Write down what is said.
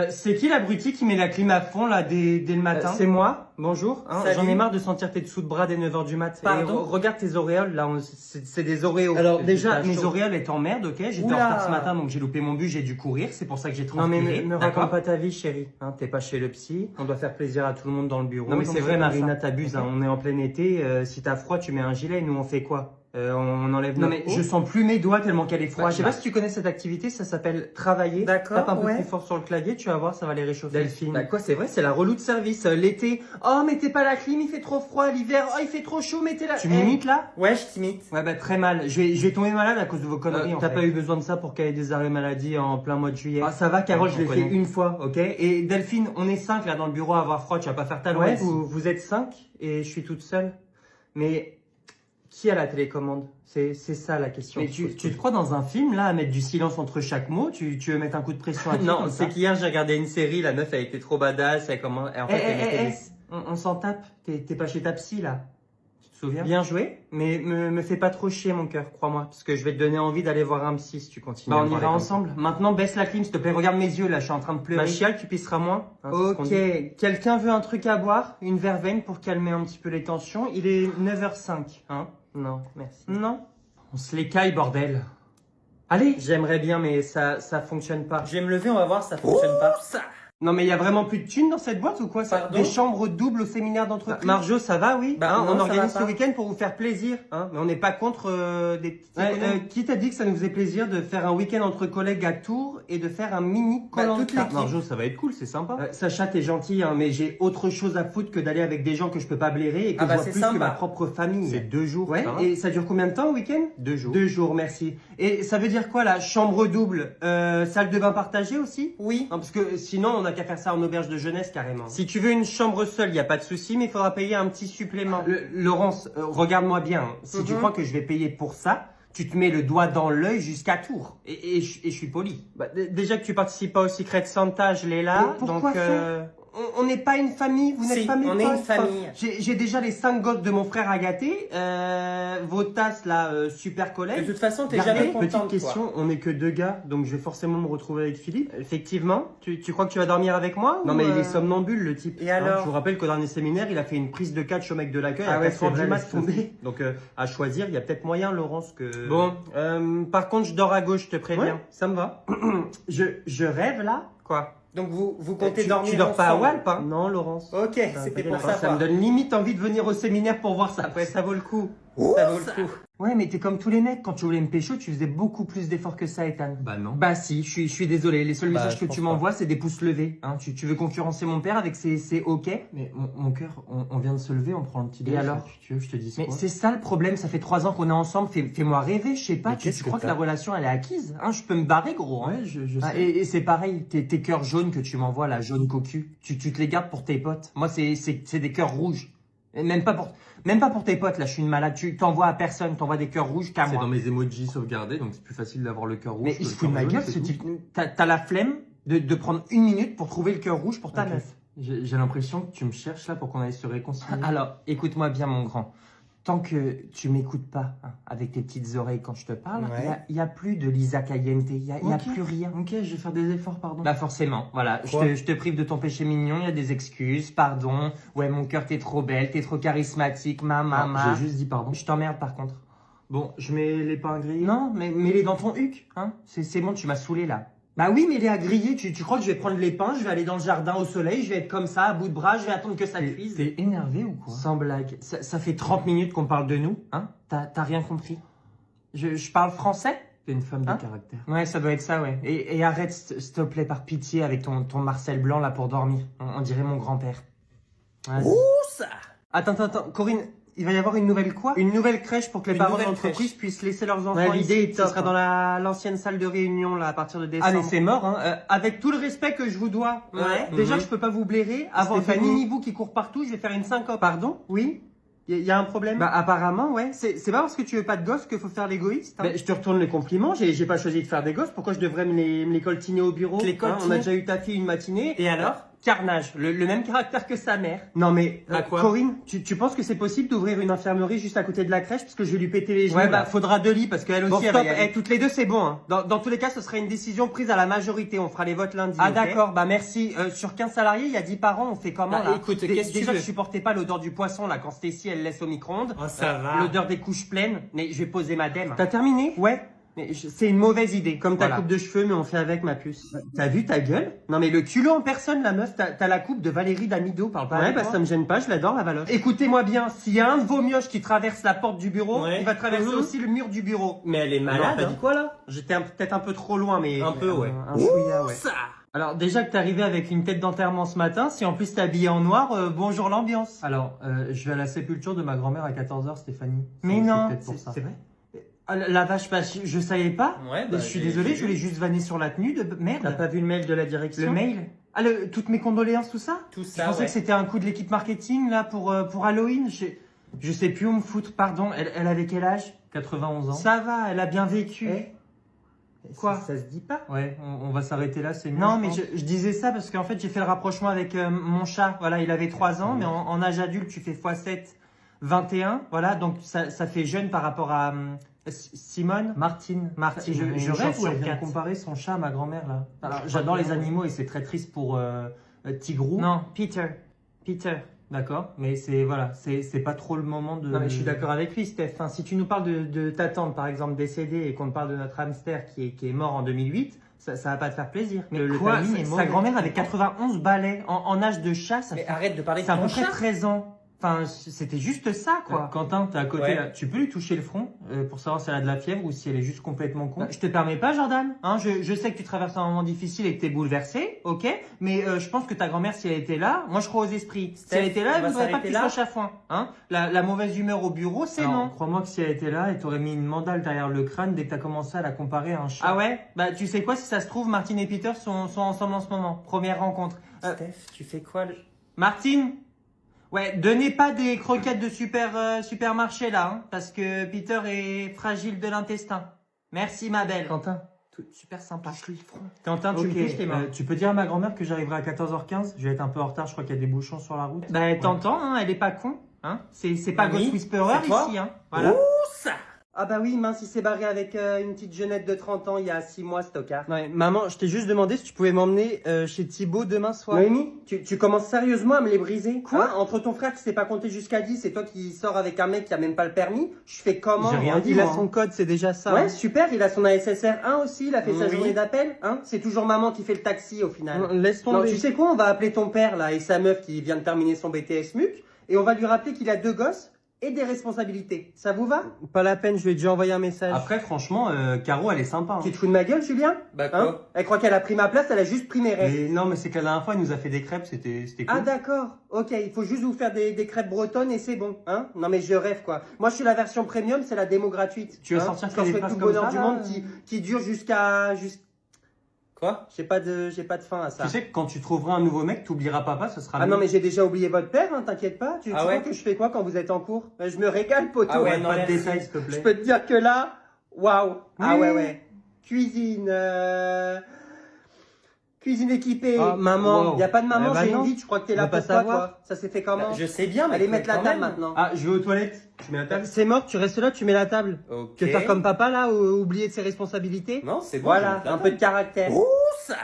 C'est qui l'abruti qui met la clim à fond là dès le matin? C'est moi. Bonjour. Hein, j'en ai marre de sentir tes dessous de bras dès 9h du mat. Pardon. Regarde tes auréoles là, c'est des oréos. Alors déjà, mes auréoles étaient en merde, ok? J'étais en retard ce matin donc j'ai loupé mon bus, j'ai dû courir, c'est pour ça que j'ai transpiré. Non mais me raconte pas ta vie chérie. Hein, t'es pas chez le psy, on doit faire plaisir à tout le monde dans le bureau. Non mais c'est vrai Marina, t'abuses, hein, on est en plein été, si t'as froid tu mets un gilet, nous on fait quoi? On enlève nos... Non mais je sens plus mes doigts tellement qu'elle est froide. Je sais pas si tu connais cette activité, ça s'appelle travailler. D'accord. Tape un peu plus fort sur le clavier, tu vas voir, ça va les réchauffer. Delphine. Bah quoi, c'est vrai, c'est la relou de service. L'été, oh mettez pas la clim, il fait trop froid. L'hiver, oh il fait trop chaud, mettez la... Tu m'imites là? Ouais, je t'imite. Ouais bah très mal. Je vais tomber malade à cause de vos conneries. T'as pas eu besoin de ça pour qu'elle ait des arrêts maladie en plein mois de juillet. Ah ça va Carole, je l'ai fait une fois, ok? Et Delphine, on est 5 là dans le bureau à avoir froid, tu vas pas faire ta loi. Ouais, vous êtes 5 et je suis toute seule. Mais qui a la télécommande? C'est ça la question. Mais tu te crois dans un film là à mettre du silence entre chaque mot? Tu veux mettre un coup de pression à qui? Non, c'est qu'hier j'ai regardé une série, la meuf elle était trop badass, elle comment en fait elle était on s'en tape. T'es pas chez ta psy là. Tu te souviens? Bien joué, mais me fais pas trop chier mon cœur, crois-moi, parce que je vais te donner envie d'aller voir un psy si tu continues. Bah on ira ensemble. Maintenant baisse la clim s'il te plaît, regarde mes yeux là, je suis en train de pleurer. Ma chiale, tu pisseras moins. Hein, ok, quelqu'un veut un truc à boire, une verveine pour calmer un petit peu les tensions. Il est 9h05, hein? Non, merci. Non. On se l'écaille, bordel. Allez. J'aimerais bien, mais ça fonctionne pas. Je vais me lever, on va voir, ça fonctionne pas. Ça. Non, mais il y a vraiment plus de thunes dans cette boîte ou quoi ça? Des chambres doubles au séminaire d'entreprise. Marjo, ça va, oui? Bah, hein, non, on organise ce week-end pour vous faire plaisir. Hein, mais on n'est pas contre des petites... qui t'a dit que ça nous faisait plaisir de faire un week-end entre collègues à Tours et de faire un mini Koh-Lanta? Marjo, ça va être cool, c'est sympa. Sacha, t'es gentil, hein, mais j'ai autre chose à foutre que d'aller avec des gens que je peux pas blairer et que je vois plus que ma propre famille. C'est 2 jours. Ouais. Et ça dure combien de temps, au week-end? 2 jours. 2 jours, merci. Et ça veut dire quoi, là? Chambre double, salle de bain partagée aussi? Oui. Non, parce que sinon, on a qu'à faire ça en auberge de jeunesse carrément. Si tu veux une chambre seule, il y a pas de souci, mais il faudra payer un petit supplément. Laurence, regarde-moi bien. Si tu crois que je vais payer pour ça, tu te mets le doigt dans l'œil jusqu'à Tours. Et je suis poli. Bah, déjà que tu participes pas au Secret Santa, je l'ai là. Pourquoi on n'est pas une famille, vous n'êtes pas mes potes. On est une famille. J'ai déjà les 5 gosses de mon frère à gâter. Vos tasses là, super collègues. De toute façon, t'es jamais contente. Petite question, on n'est que 2 gars, donc je vais forcément me retrouver avec Philippe. Effectivement. Tu crois que tu vas dormir avec moi? Non mais il est somnambule le type. Et alors? Je vous rappelle qu'au dernier séminaire, il a fait une prise de catch au mec de l'accueil à 4h du mat tombé. Donc à choisir, il y a peut-être moyen, Laurence, que... Bon, par contre, je dors à gauche, je te préviens. Ouais, ça me va. je rêve là? Quoi? Donc vous comptez dormir. Tu dors pas à Walp, hein? Non, Laurence. Ok, c'était pour ça. Ça me donne limite envie de venir au séminaire pour voir ça. Après, ça vaut le coup. Ça vaut le coup. Ouais, mais t'es comme tous les mecs. Quand tu voulais me pécho, tu faisais beaucoup plus d'efforts que ça, Ethan. Bah non. Bah si, je suis désolé. Les seuls messages que tu m'envoies, c'est des pouces levés. Hein, tu veux concurrencer mon père avec ses OK? Mais mon cœur, on vient de se lever, on prend le petit déj. Et alors? Tu veux que je te dise quoi? Mais c'est ça le problème. Ça fait 3 ans qu'on est ensemble. Fais-moi rêver. Je sais pas. Tu crois que la relation, elle est acquise? Hein, je peux me barrer, gros. Hein. Ouais, je sais. Et c'est pareil. Tes cœurs jaunes que tu m'envoies, là, jaune cocu. Tu te les gardes pour tes potes. Moi, c'est des cœurs rouges. Et même pas pour tes potes, là, je suis une malade. Tu t'envoies à personne, t'envoies des cœurs rouges qu'à moi. C'est dans mes emojis sauvegardés, donc c'est plus facile d'avoir le cœur rouge. Mais il se fout de ma gueule, ce type. T'as la flemme de prendre 1 minute pour trouver le cœur rouge pour ta meuf. J'ai l'impression que tu me cherches là pour qu'on aille se réconcilier. Alors, écoute-moi bien, mon grand. Tant que tu m'écoutes pas, hein, avec tes petites oreilles quand je te parle, il y a plus de Lisa Caliente, il y a plus rien. Ok, je vais faire des efforts, pardon. Bah forcément, voilà, je te prive de ton péché mignon, il y a des excuses, pardon. Ouais, mon cœur, t'es trop belle, t'es trop charismatique, maman. J'ai juste dit pardon. Je t'emmerde par contre. Bon, je mets les pains grillés. Non, mais mets-les dans ton huc, hein. C'est bon, tu m'as saoulé là. Bah oui, mais les à griller, tu crois que je vais prendre les pains, je vais aller dans le jardin au soleil, je vais être comme ça, à bout de bras, je vais attendre que ça cuise. T'es énervé ou quoi? Sans blague. Ça fait 30 minutes qu'on parle de nous, hein? T'as rien compris? Je parle français? T'es une femme de caractère. Ouais, ça doit être ça, ouais. Et arrête, s'il te plaît, par pitié, avec ton Marcel Blanc là pour dormir. On dirait mon grand-père. Ouh, ça! Attends, Corinne. Il va y avoir une nouvelle quoi? Une nouvelle crèche pour que les parents d'entreprise puissent laisser leurs enfants. Ouais, l'idée est top. Ça sera dans l'ancienne salle de réunion là à partir de décembre. Ah mais c'est mort hein. Avec tout le respect que je vous dois. Ouais. Déjà je peux pas vous blairer. Avoir des mini-vous qui courent partout, je vais faire une syncope. Pardon? Oui? Il y a un problème? Bah apparemment ouais. C'est pas parce que tu veux pas de gosse qu'il faut faire l'égoïste. Hein. Je te retourne les compliments. J'ai pas choisi de faire des gosses. Pourquoi je devrais me les coltiner au bureau? On a déjà eu ta fille une matinée. Et alors? Carnage, le même caractère que sa mère. Non mais, quoi Corinne, tu penses que c'est possible d'ouvrir une infirmerie juste à côté de la crèche parce que je vais lui péter les genoux? Ouais, bah faudra 2 lits parce qu'elle aussi elle va y aller. Toutes les deux c'est bon. Hein. Dans tous les cas, ce sera une décision prise à la majorité. On fera les votes lundi. Ah d'accord, bah merci. Sur 15 salariés, il y a 10 parents. On fait comment là? Écoute, qu'est-ce que tu veux? Je supportais pas l'odeur du poisson là quand Stacy elle laisse au micro-ondes. Oh ça va. L'odeur des couches pleines. Mais je vais poser ma dème. T'as terminé? Ouais. C'est une mauvaise idée, comme ta coupe de cheveux, mais on fait avec ma puce. T'as vu ta gueule? Non mais le culot en personne, la meuf, t'as la coupe de Valérie Damido, parle pas. Ouais, bah ça me gêne pas, je l'adore la Valoche. Écoutez-moi bien, s'il y a un de vos mioches qui traverse la porte du bureau, il va traverser aussi le mur du bureau. Mais elle est malade. T'as dit quoi là? J'étais peut-être un peu trop loin, mais... Un peu, ouais. Un chouïa, ouais. Ça. Alors déjà que t'es arrivé avec une tête d'enterrement ce matin, si en plus t'es habillé en noir, bonjour l'ambiance. Alors, je vais à la sépulture de ma grand-mère à 14h, Stéphanie. Mais non, c'est vrai? Ah, la vache, bah, je savais pas. Ouais, bah, je suis désolé, je voulais juste vanner sur la tenue de merde. T'as pas vu le mail de la direction? Le mail? Ah, toutes mes condoléances, tout ça? Tout ça. Je pensais que c'était un coup de l'équipe marketing là pour Halloween. Je sais plus où me foutre, pardon. Elle avait quel âge? 91 ans. Ça va, elle a bien vécu. Quoi? Ça se dit pas? Ouais, on va s'arrêter là, c'est mieux. Non, mais je disais ça parce qu'en fait, j'ai fait le rapprochement avec mon chat. Voilà, il avait 3 ans, mais en âge adulte, tu fais x7, 21. Voilà, donc ça fait jeune par rapport à Simone. Martine. Je rêve où elle vient comparer son chat à ma grand-mère là. Alors, j'adore les animaux et c'est très triste pour Tigrou. Non, Peter. D'accord, mais c'est pas trop le moment de... Non mais je suis d'accord avec lui, Steph. Enfin, si tu nous parles de ta tante, par exemple, décédée, et qu'on te parle de notre hamster qui est mort en 2008, ça va pas te faire plaisir. Mais quoi, sa grand-mère avait 91 balais en âge de chat. Mais arrête de parler de ton chat. C'est à peu près 13 ans. Enfin, c'était juste ça, quoi. Quentin, t'es à côté, là. Tu peux lui toucher le front pour savoir si elle a de la fièvre ou si elle est juste complètement con? Je te permets pas, Jordan. Hein, je sais que tu traverses un moment difficile et que t'es bouleversé, ok? Mais je pense que ta grand-mère, si elle était là, moi je crois aux esprits. Si elle était là, elle voudrait pas que tu sois chafouin. Hein? La mauvaise humeur au bureau, c'est non. Crois-moi que si elle était là, elle t'aurait mis une mandale derrière le crâne dès que t'as commencé à la comparer à un chat. Ah ouais? Bah tu sais quoi, si ça se trouve, Martine et Peter sont ensemble en ce moment. Première rencontre. Steph, tu fais quoi Martine? Ouais, donnez pas des croquettes de supermarché là, hein, parce que Peter est fragile de l'intestin. Merci ma belle. Quentin, super sympa. Je lui le front. Quentin, tu me touches tes mains. Tu peux dire à ma grand-mère que j'arriverai à 14h15? Je vais être un peu en retard, je crois qu'il y a des bouchons sur la route. Bah t'entends, hein, elle est pas con. Hein, c'est pas Ghost Whisperer ici. Hein, voilà. Ouh, ça. Ah bah oui, mince, il s'est barré avec une petite jeunette de 30 ans il y a 6 mois, Stockard. Ouais, maman, je t'ai juste demandé si tu pouvais m'emmener chez Thibaut demain soir. Noémie, tu commences sérieusement à me les briser? Quoi? Hein, entre ton frère qui s'est pas compté jusqu'à 10 et toi qui sors avec un mec qui a même pas le permis, je fais comment? J'ai rien dit, il a son code, c'est déjà ça. Ouais, super, il a son ASSR 1 aussi, il a fait sa journée d'appel. Hein, c'est toujours maman qui fait le taxi au final. Laisse tomber. Non, tu sais quoi, on va appeler ton père là et sa meuf qui vient de terminer son BTS MUC et on va lui rappeler qu'il a 2 gosses et des responsabilités. Ça vous va? Pas la peine, je lui ai déjà envoyé un message. Après, franchement, Caro, elle est sympa. Hein. Tu te fous de ma gueule, Julien? Bah quoi? Hein, elle croit qu'elle a pris ma place, elle a juste pris mes restes. Mais non, mais c'est que la dernière fois, elle nous a fait des crêpes, c'était cool. Ah d'accord, ok, il faut juste vous faire des crêpes bretonnes et c'est bon. Hein? Non mais je rêve quoi. Moi, je suis la version premium, c'est la démo gratuite. Tu veux sortir quand je fais tout bonheur du monde qui dure jusqu'à... Quoi? J'ai pas de fin à ça. Tu sais que quand tu trouveras un nouveau mec, t'oublieras papa, ce sera mieux. Ah non, mais j'ai déjà oublié votre père, hein, t'inquiète pas. Tu crois que je fais quoi quand vous êtes en cours? Je me régale, poteau. Ah ouais, non, pas de détails, s'il te plaît. Je peux te dire que là, waouh. Ah ouais. Cuisine équipée. Oh, maman, y a pas de maman, j'ai une vie, je crois que t'es là pour quoi, toi? Ça s'est fait comment? Je sais bien, mais allez mettre la table maintenant. Ah, je vais aux toilettes. Tu mets la table. C'est mort, tu restes là, tu mets la table. Ok. Tu veux faire comme papa là, oublier de ses responsabilités? Non, c'est bon. Voilà, un peu de caractère. Ouh, ça!